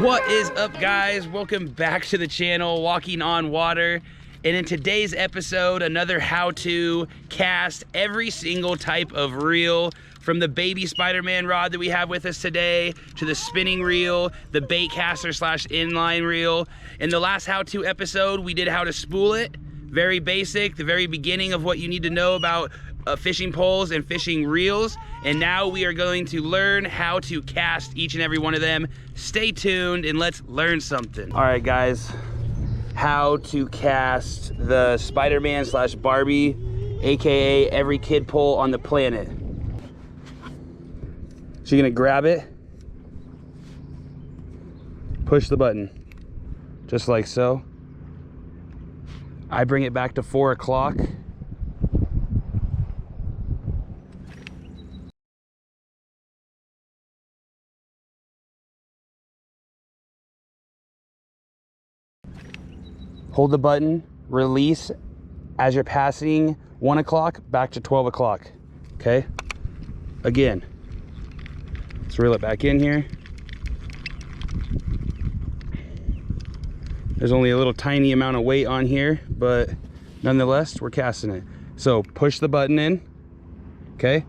What is up, guys? Welcome back to the channel, Walking on Water. And in today's episode, another how to cast every single type of reel, from the baby Spider-Man rod that we have with us today, to the spinning reel, the Baitcaster / inline reel. In the last how-to episode, we did how to spool it. Very basic, the very beginning of what you need to know about fishing poles and fishing reels. And now we are going to learn how to cast each and every one of them. Stay tuned and let's learn something. All right, guys. How to cast the Spider-Man / Barbie, aka every kid pole on the planet. So you're gonna grab it, push the button, just like so. I bring it back to 4 o'clock. Hold the button, release as you're passing 1 o'clock back to 12 o'clock, okay? Again, let's reel it back in here. There's only a little tiny amount of weight on here, but nonetheless, we're casting it. So push the button in, okay?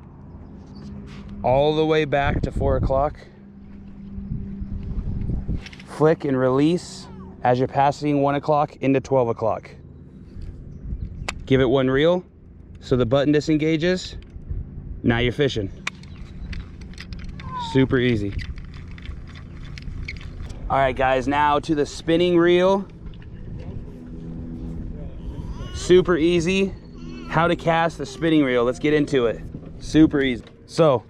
All the way back to 4 o'clock. Flick and release as you're passing 1 o'clock into 12 o'clock. Give it one reel so the button disengages. Now you're fishing. Super easy. All right, guys, now to the spinning reel. Super easy. How to cast the spinning reel. Let's get into it. Super easy. So,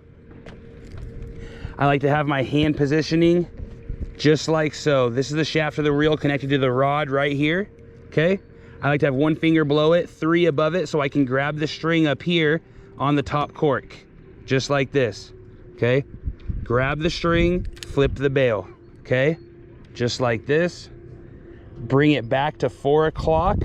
I like to have my hand positioning just like so. This is the shaft of the reel connected to the rod right here, okay? I like to have one finger below it, 3 above it, so I can grab the string up here on the top cork, just like this, okay? Grab the string, flip the bail, okay? Just like this. Bring it back to 4 o'clock.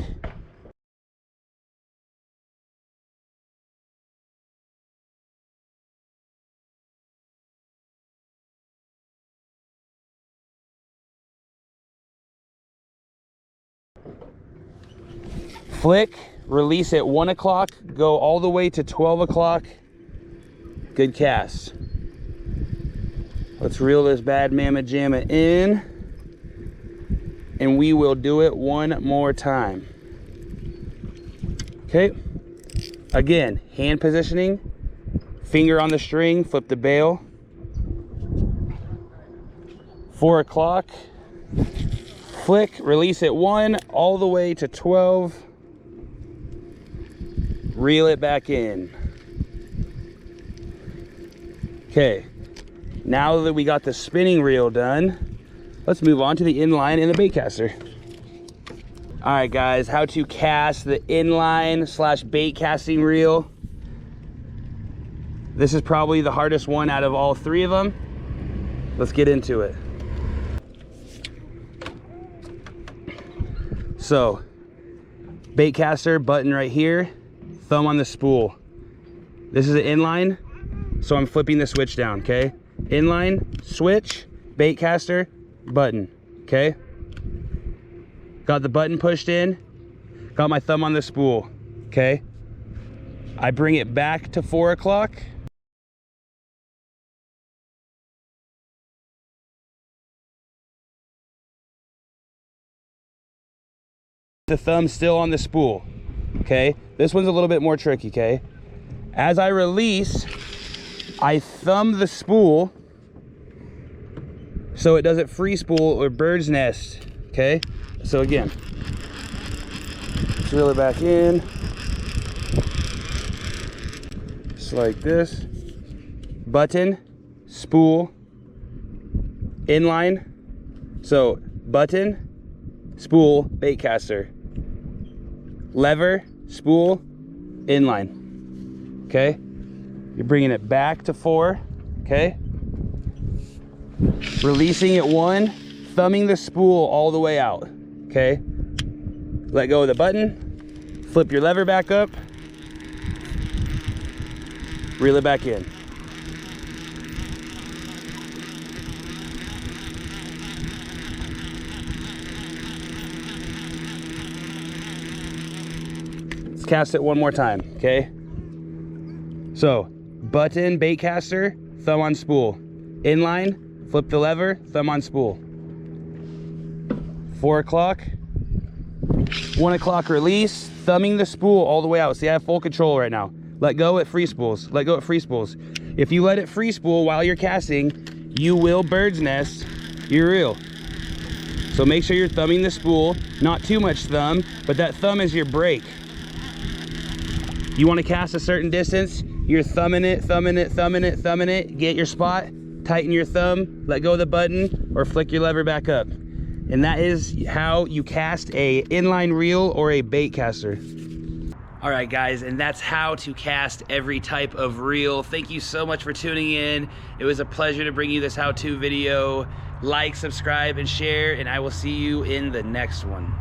Flick, release at 1 o'clock, go all the way to 12 o'clock. Good cast. Let's reel this bad mamma jamma in, and we will do it one more time. Okay, again, hand positioning, finger on the string, flip the bail. 4 o'clock, flick, release at 1, all the way to 12. Reel it back in. Okay, now that we got the spinning reel done, let's move on to the inline and the baitcaster. All right, guys, how to cast the inline / bait casting reel. This is probably the hardest one out of all 3 of them. Let's get into it. So, baitcaster button right here, thumb on the spool. This is an inline, so I'm flipping the switch down, okay? Inline, switch, baitcaster, button, okay? Got the button pushed in, got my thumb on the spool, okay? I bring it back to 4 o'clock. The thumb still on the spool, okay? This one's a little bit more tricky, okay? As I release, I thumb the spool so it doesn't free spool or bird's nest, okay? So again, let's reel it back in, just like this. Button, spool, inline. So button, spool, baitcaster. Lever, spool, inline, okay? You're bringing it back to 4, okay? Releasing at 1, thumbing the spool all the way out, okay? Let go of the button, flip your lever back up, reel it back in. cast it one more time, okay? So, button, baitcaster, thumb on spool. Inline, flip the lever, thumb on spool. 4 o'clock, 1 o'clock release, thumbing the spool all the way out. See, I have full control right now. Let go at free spools, let go at free spools. If you let it free spool while you're casting, you will bird's nest your reel. So make sure you're thumbing the spool, not too much thumb, but that thumb is your brake. You want to cast a certain distance, you're thumbing it, thumbing it, thumbing it, thumbing it, get your spot, tighten your thumb, let go of the button, or flick your lever back up. And that is how you cast a inline reel or a bait caster. All right, guys, and that's how to cast every type of reel. Thank you so much for tuning in. It was a pleasure to bring you this how-to video. Like, subscribe, and share, and I will see you in the next one.